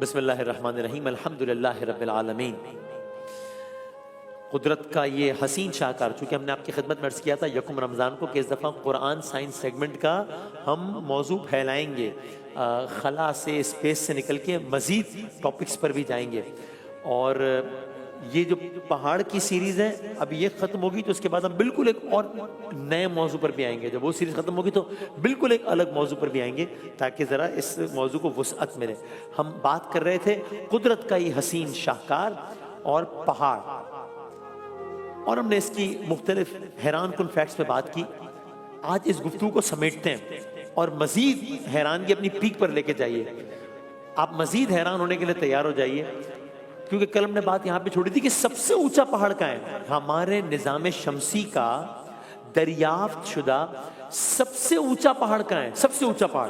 بسم اللہ الرحمن الرحیم، الحمدللہ رب العالمین۔ قدرت کا یہ حسین شاہکار، چونکہ ہم نے آپ کی خدمت میں عرض کیا تھا یکم رمضان کو کہ اس دفعہ قرآن سائنس سیگمنٹ کا ہم موضوع پھیلائیں گے، خلا سے اسپیس سے نکل کے مزید ٹاپکس پر بھی جائیں گے۔ اور یہ جو پہاڑ کی سیریز ہے اب یہ ختم ہوگی تو اس کے بعد ہم بالکل ایک اور نئے موضوع پر بھی آئیں گے۔ جب وہ سیریز ختم ہوگی تو بالکل ایک الگ موضوع پر بھی آئیں گے تاکہ ذرا اس موضوع کو وسعت ملے۔ ہم بات کر رہے تھے قدرت کا یہ حسین شاہکار اور پہاڑ، اور ہم نے اس کی مختلف حیران کن فیکٹس پہ بات کی۔ آج اس گفتگو کو سمیٹتے ہیں اور مزید حیرانگی اپنی پیک پر لے کے جائیے۔ آپ مزید حیران ہونے کے لیے تیار ہو جائیے، کیونکہ کل ہم نے بات یہاں پہ چھوڑی تھی کہ سب سے اونچا پہاڑ کہاں ہے؟ ہمارے نظام شمسی کا دریافت شدہ سب سے اونچا پہاڑ کہاں ہے؟ سب سے اونچا پہاڑ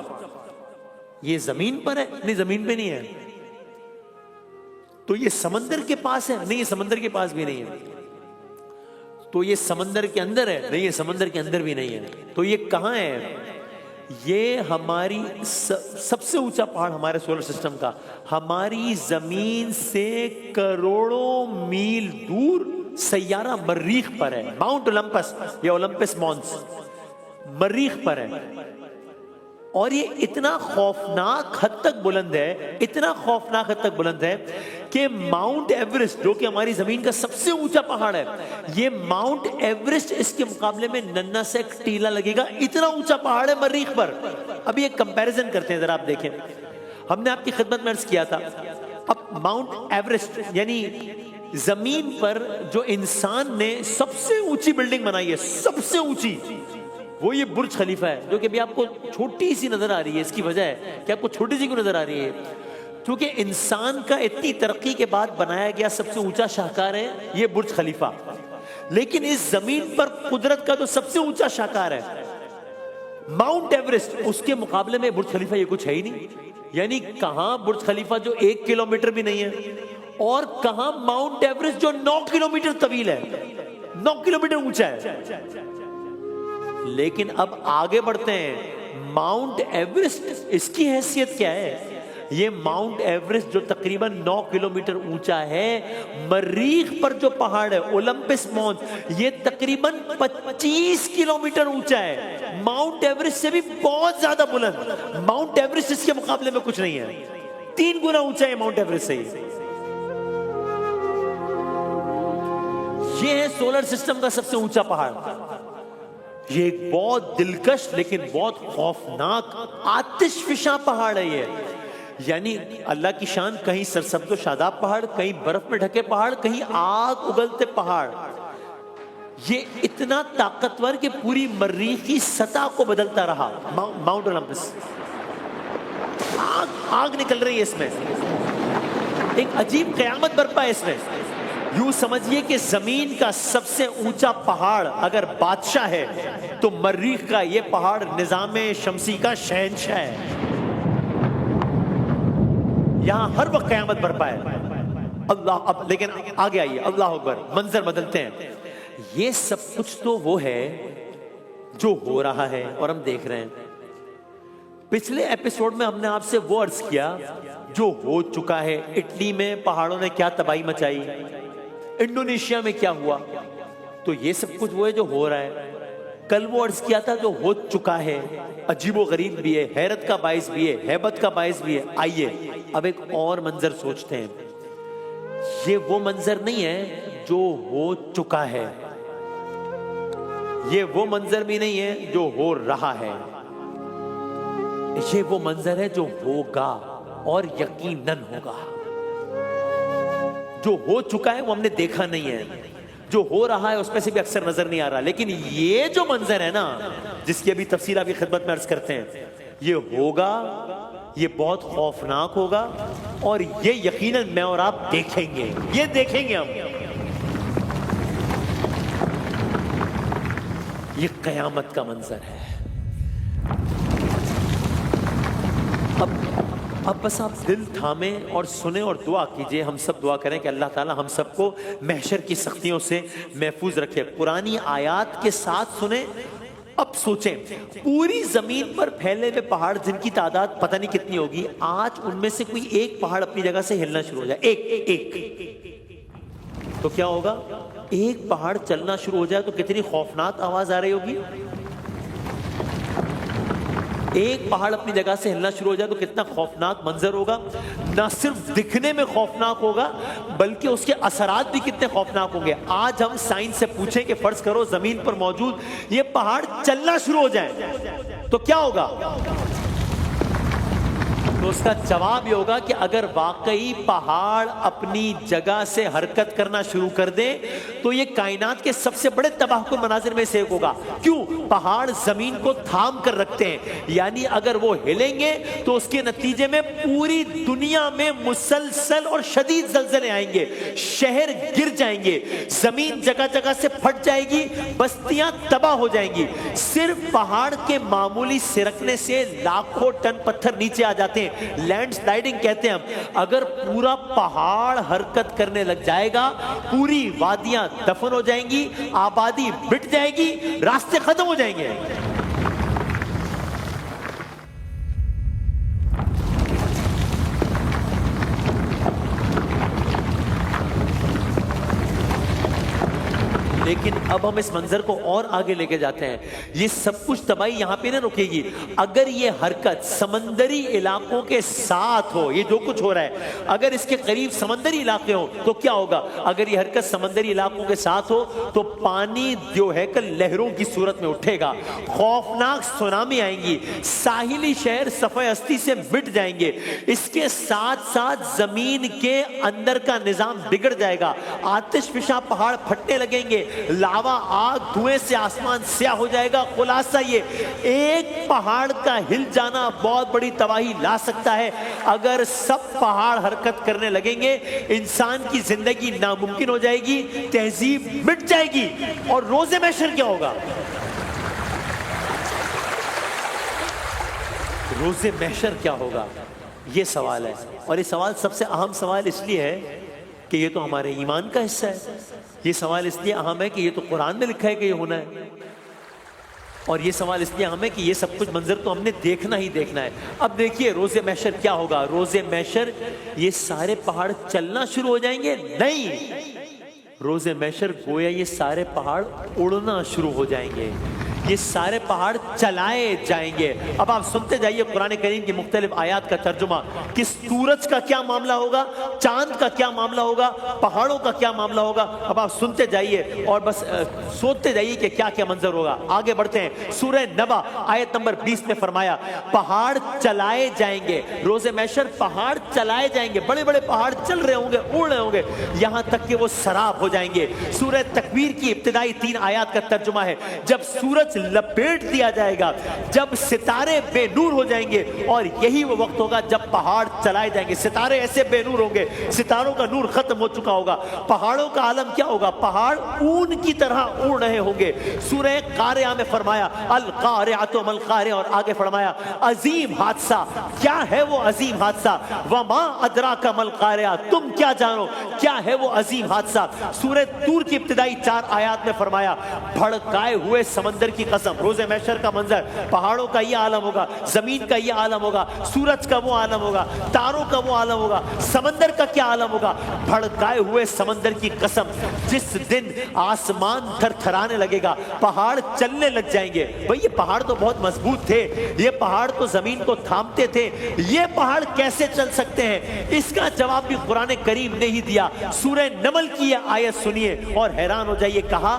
یہ زمین پر ہے؟ نہیں، زمین پہ نہیں ہے۔ تو یہ سمندر کے پاس ہے؟ نہیں، یہ سمندر کے پاس بھی نہیں ہے۔ تو یہ سمندر کے اندر ہے؟ نہیں، یہ سمندر کے اندر بھی نہیں ہے۔ تو یہ کہاں ہے؟ یہ ہماری سب سے اونچا پہاڑ ہمارے سولر سسٹم کا ہماری زمین سے کروڑوں میل دور سیارہ مریخ پر ہے۔ ماؤنٹ اولمپس یا اولمپس مونس مریخ پر ہے، اور یہ اتنا خوفناک حد تک بلند ہے، اتنا خوفناک حد تک بلند ہے کہ ماؤنٹ ایورسٹ جو کہ ہماری زمین کا سب سے اونچا پہاڑ ہے، یہ ماؤنٹ ایورسٹ اس کے مقابلے میں ننا سے ایک ٹیلا لگے گا، اتنا اونچا پہاڑ ہے مریخ پر۔ ابھی ایک کمپیریزن کرتے ہیں، ذرا آپ دیکھیں۔ ہم نے آپ کی خدمت میں عرض کیا تھا اب ماؤنٹ ایورسٹ یعنی زمین پر جو انسان نے سب سے اونچی بلڈنگ بنائی ہے، سب سے اونچی، وہ یہ برج خلیفہ ہے، جو کہ ابھی آپ کو چھوٹی سی نظر آ رہی ہے۔ اس کی وجہ ہے کہ آپ کو چھوٹی سی کیوں نظر آ رہی ہے؟ کیونکہ انسان کا اتنی ترقی کے بعد بنایا گیا سب سے اونچا شاہکار ہے یہ برج خلیفہ، لیکن اس زمین پر قدرت کا جو سب سے اونچا شاہکار ہے ماؤنٹ ایورسٹ، اس کے مقابلے میں برج خلیفہ یہ کچھ ہے ہی نہیں۔ یعنی کہاں برج خلیفہ جو 1 کلومیٹر بھی نہیں ہے، اور کہاں ماؤنٹ ایورسٹ جو 9 کلومیٹر طویل ہے، 9 کلومیٹر اونچا ہے۔ لیکن اب آگے بڑھتے ہیں، ماؤنٹ ایورسٹ اس کی حیثیت کیا ہے؟ یہ ماؤنٹ ایورسٹ جو تقریباً 9 کلومیٹر اونچا ہے، مریخ پر جو پہاڑ ہے اولمپس مونس، یہ تقریباً 25 کلومیٹر اونچا ہے، ماؤنٹ ایورسٹ سے بھی بہت زیادہ بلند۔ ماؤنٹ ایورسٹ اس کے مقابلے میں کچھ نہیں ہے، 3 گنا اونچا ہے ماؤنٹ ایورسٹ سے۔ یہ ہے سولر سسٹم کا سب سے اونچا پہاڑ۔ یہ ایک بہت دلکش لیکن بہت خوفناک آتش فشاں پہاڑ ہے یہ۔ یعنی اللہ کی شان، کہیں سرسبز و شاداب پہاڑ، کہیں برف میں ڈھکے پہاڑ، کہیں آگ اگلتے پہاڑ۔ یہ اتنا طاقتور کہ پوری مریخ کی سطح کو بدلتا رہا۔ ماؤنٹ اولمپس، آگ نکل رہی ہے اس میں، ایک عجیب قیامت برپا ہے اس میں۔ یوں سمجھیے کہ زمین کا سب سے اونچا پہاڑ اگر بادشاہ ہے تو مریخ کا یہ پہاڑ نظام شمسی کا شہنشاہ ہے۔ یہاں ہر وقت قیامت برپا ہے۔ اللہ، اب لیکن آگے آئیے، اللہ اکبر، منظر بدلتے ہیں۔ یہ سب کچھ تو وہ ہے جو ہو رہا ہے اور ہم دیکھ رہے ہیں۔ پچھلے ایپیسوڈ میں ہم نے آپ سے وہ عرض کیا جو ہو چکا ہے۔ اٹلی میں پہاڑوں نے کیا تباہی مچائی، انڈونیشیا میں کیا ہوا، تو یہ سب کچھ وہ ہے جو ہو رہا ہے۔ کل وہ عرض کیا تھا جو ہو چکا ہے، عجیب و غریب بھی ہے، حیرت کا باعث بھی ہے، ہیبت کا باعث بھی ہے۔ آئیے اب ایک اور منظر سوچتے ہیں۔ یہ وہ منظر نہیں ہے جو ہو چکا ہے، یہ وہ منظر بھی نہیں ہے جو ہو رہا ہے، یہ وہ منظر ہے جو ہوگا اور یقیناً ہوگا۔ جو ہو چکا ہے وہ ہم نے دیکھا نہیں ہے، جو ہو رہا ہے اس میں سے بھی اکثر نظر نہیں آ رہا، لیکن یہ جو منظر ہے نا، جس کی ابھی تفصیل ابھی خدمت میں عرض کرتے ہیں، یہ ہوگا، یہ بہت خوفناک ہوگا، اور یہ یقیناً میں اور آپ دیکھیں گے، یہ دیکھیں گے ہم۔ یہ قیامت کا منظر ہے۔ اب بس آپ دل تھامیں اور سنیں اور دعا کیجئے۔ ہم سب دعا کریں کہ اللہ تعالی ہم سب کو محشر کی سختیوں سے محفوظ رکھے۔ پرانی آیات کے ساتھ سنیں اب سوچیں پوری زمین پر پھیلے ہوئے پہاڑ جن کی تعداد پتہ نہیں کتنی ہوگی، آج ان میں سے کوئی ایک پہاڑ اپنی جگہ سے ہلنا شروع ہو جائے، ایک تو کیا ہوگا؟ ایک پہاڑ چلنا شروع ہو جائے تو کتنی خوفناک آواز آ رہی ہوگی. ایک پہاڑ اپنی جگہ سے ہلنا شروع ہو جائے تو کتنا خوفناک منظر ہوگا. نہ صرف دکھنے میں خوفناک ہوگا بلکہ اس کے اثرات بھی کتنے خوفناک ہوں گے. آج ہم سائنس سے پوچھیں کہ فرض کرو زمین پر موجود یہ پہاڑ چلنا شروع ہو جائے تو کیا ہوگا؟ تو اس کا جواب یہ ہوگا کہ اگر واقعی پہاڑ اپنی جگہ سے حرکت کرنا شروع کر دیں تو یہ کائنات کے سب سے بڑے تباہ کن مناظر میں سے ایک ہوگا. کیوں؟ پہاڑ زمین کو تھام کر رکھتے ہیں، یعنی اگر وہ ہلیں گے تو اس کے نتیجے میں پوری دنیا میں مسلسل اور شدید زلزلے آئیں گے، شہر گر جائیں گے، زمین جگہ جگہ سے پھٹ جائے گی، بستیاں تباہ ہو جائیں گی. صرف پہاڑ کے معمولی سرکنے سے لاکھوں ٹن پتھر نیچے آ جاتے ہیں، لینڈ سلائیڈنگ کہتے ہیں ہم. اگر پورا پہاڑ حرکت کرنے لگ جائے گا پوری وادیاں دفن ہو جائیں گی، آبادی مٹ جائے گی، راستے ختم ہو جائیں گے. لیکن اب ہم اس منظر کو اور آگے لے کے جاتے ہیں. یہ سب کچھ تباہی یہاں پہ نہ رکے گی. اگر یہ حرکت سمندری علاقوں کے ساتھ ہو، یہ جو کچھ ہو رہا ہے اگر اس کے قریب سمندری علاقے ہوں تو کیا ہوگا؟ اگر یہ حرکت سمندری علاقوں کے ساتھ ہو تو پانی جو ہے کہ لہروں کی صورت میں اٹھے گا، خوفناک سونامی آئیں گی، ساحلی شہر صفحہ ہستی سے مٹ جائیں گے. اس کے ساتھ ساتھ زمین کے اندر کا نظام بگڑ جائے گا، آتش فشاں پہاڑ پھٹنے لگیں گے، لاوا آگ دھوئیں سے آسمان سیاہ ہو جائے گا. خلاصہ یہ ایک پہاڑ کا ہل جانا بہت بڑی تباہی لا سکتا ہے. اگر سب پہاڑ حرکت کرنے لگیں گے انسان کی زندگی ناممکن ہو جائے گی، تہذیب مٹ جائے گی. اور روز محشر کیا ہوگا؟ روز محشر کیا ہوگا؟ یہ سوال ہے. اور یہ سوال سب سے اہم سوال اس لیے ہے کہ یہ تو ہمارے ایمان کا حصہ ہے. یہ سوال اس لیے اہم ہے کہ یہ تو قرآن میں لکھا ہے کہ یہ ہونا ہے. اور یہ سوال اس لیے اہم ہے کہ یہ سب کچھ منظر تو ہم نے دیکھنا ہی دیکھنا ہے. اب دیکھیے روز محشر کیا ہوگا. روز محشر یہ سارے پہاڑ چلنا شروع ہو جائیں گے؟ نہیں، روز محشر گویا یہ سارے پہاڑ اڑنا شروع ہو جائیں گے، یہ سارے پہاڑ چلائے جائیں گے. اب آپ سنتے جائیے قرآن کریم کی مختلف آیات کا ترجمہ کہ سورج کا کیا معاملہ ہوگا، چاند کا کیا معاملہ ہوگا، پہاڑوں کا کیا معاملہ ہوگا. اب آپ سنتے جائیے اور بس سوچتے جائیے کہ کیا کیا منظر ہوگا. آگے بڑھتے ہیں. سورہ نبا آیت نمبر 20 میں فرمایا پہاڑ چلائے جائیں گے. روز محشر پہاڑ چلائے جائیں گے، بڑے بڑے پہاڑ چل رہے ہوں گے، اڑ رہے ہوں گے، یہاں تک کہ وہ سراب ہو جائیں گے. سورہ تکویر کی ابتدائی 3 آیات کا ترجمہ ہے جب سورج لپیٹ دیا جائے گا، جب ستارے بے نور ہو جائیں گے، اور یہی وہ وقت ہوگا جب پہاڑ چلائے جائیں گے. ستارے ایسے بے نور ہوں گے، ستاروں کا نور ختم ہو چکا ہوگا. پہاڑوں کا عالم کیا ہوگا؟ پہاڑ اون کی طرح اڑ رہے ہوں گے. سورہ قارعہ میں فرمایا القارعۃ ما القارعہ، اور آگے فرمایا عظیم حادثہ. کیا ہے وہ عظیم حادثہ؟ وما ادراک ما القارعہ، تم کیا جانو کیا ہے وہ عظیم حادثہ. سورہ طور کی ابتدائی 4 آیات میں فرمایا بھڑکائے ہوئے سمندر کی قسم. روز محشر کا منظر، پہاڑوں کا یہ عالم ہوگا، زمین کا یہ عالم ہوگا، سورج کا وہ عالم ہوگا، تاروں کا وہ عالم ہوگا، سمندر کا کیا عالم ہوگا. بھڑکائے ہوئے سمندر کی قسم، جس دن آسمان تھر تھرانے لگے گا، پہاڑ چلنے لگ جائیں گے. بھئی یہ پہاڑ تو بہت مضبوط تھے، یہ پہاڑ تو زمین کو تھامتے تھے، یہ پہاڑ کیسے چل سکتے ہیں؟ اس کا جواب بھی قرآن کریم نے ہی دیا. سورہ نمل کی یہ آیت سنیے اور حیران ہو جائیے. کہا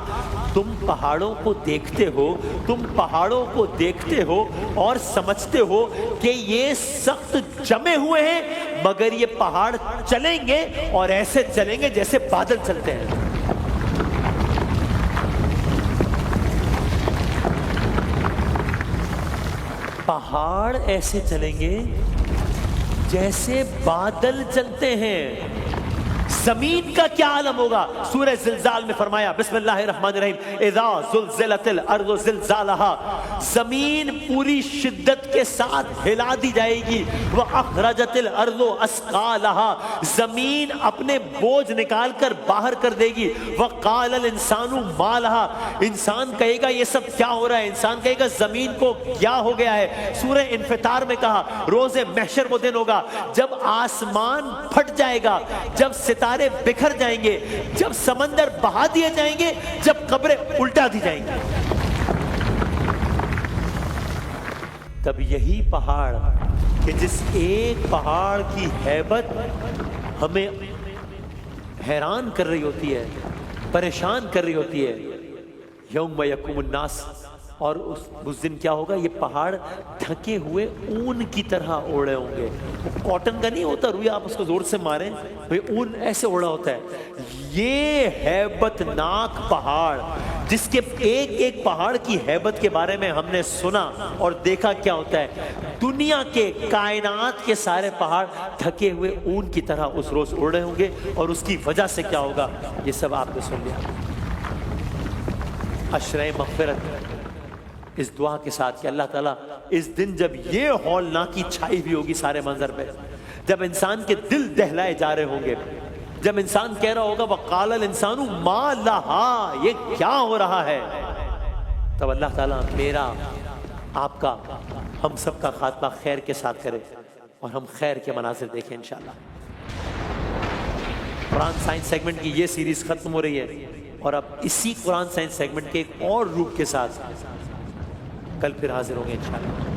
تم پہاڑوں کو دیکھتے ہو، تم پہاڑوں کو دیکھتے ہو اور سمجھتے ہو کہ یہ سخت جمے ہوئے ہیں، مگر یہ پہاڑ چلیں گے اور ایسے چلیں گے جیسے بادل چلتے ہیں. پہاڑ ایسے چلیں گے جیسے بادل چلتے ہیں. زمین کا کیا عالم ہوگا؟ سورہ زلزال میں فرمایا بسم اللہ الرحمن الرحیم اذا زلزلت الارض زلزالها، زمین پوری شدت کے ساتھ ہلا دی جائے گی، واخرجت الارض اثقالها، زمین اپنے بوجھ نکال کر باہر کر دے گی، وقال الانسان ما لها، انسان کہے گا یہ سب کیا ہو رہا ہے، انسان کہے گا زمین کو کیا ہو گیا ہے۔ سورہ انفطار میں کہا روز محشر وہ دن ہوگا جب آسمان پھٹ جائے گا، جب ستارے بکھر جائیں گے، جب سمندر بہا دیے جائیں گے، جب قبریں الٹا دی جائیں گی۔ تب یہی پہاڑ کہ جس ایک پہاڑ کی ہیبت ہمیں حیران کر رہی ہوتی ہے، پریشان کر رہی ہوتی ہے، یوم یقوم الناس، اور اس دن کیا ہوگا، یہ پہاڑ ڈھکے ہوئے اون کی طرح اوڑے ہوں گے۔ کاٹن کا نہیں ہوتا روئی، آپ اس کو زور سے ماریں اون ایسے اوڑا ہوتا ہے۔ یہ ہیبت ناک پہاڑ جس کے ایک ایک پہاڑ کی ہیبت کے بارے میں ہم نے سنا اور دیکھا کیا ہوتا ہے، دنیا کے کائنات کے سارے پہاڑ ڈھکے ہوئے اون کی طرح اس روز اوڑے ہوں گے، اور اس کی وجہ سے کیا ہوگا یہ سب آپ نے سن لیا۔ عشرۂ مغفرت اس دعا کے ساتھ کہ اللہ تعالیٰ اس دن جب یہ ہولناکی چھائی بھی ہوگی سارے منظر پہ، جب انسان کے دل دہلائے جا رہے ہوں گے، جب انسان کہہ رہا ہوگا وقال الانسان ما لہا، یہ کیا ہو رہا ہے، تب اللہ تعالیٰ میرا، آپ کا، ہم سب کا خاتمہ خیر کے ساتھ کرے اور ہم خیر کے مناظر دیکھیں انشاءاللہ۔ قرآن سائنس سیگمنٹ کی یہ سیریز ختم ہو رہی ہے، اور اب اسی قرآن سائنس سیگمنٹ کے ایک اور روپ کے ساتھ کل پھر حاضر ہوں گے انشاءاللہ۔